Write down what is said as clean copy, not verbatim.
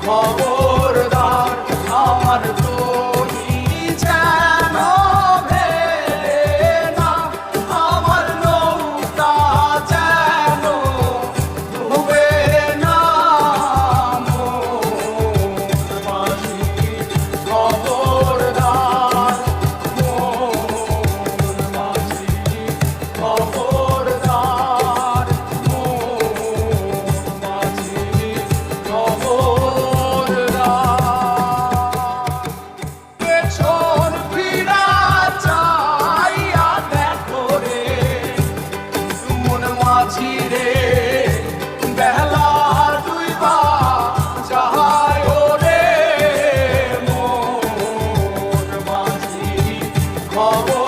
খবরদার আমার তরি যেন ভেলে না, আমার নৌকা যেন ডুবে না। মোর মাঝি খবরদার, মোর মাঝি খবরদার, মোর মাঝি খবরদার। পেছন ফিরা চাইয়া দেখো রে মন মাঝি রে, বেলা ডুইবা যায় ওরে। মোর মাঝি খবর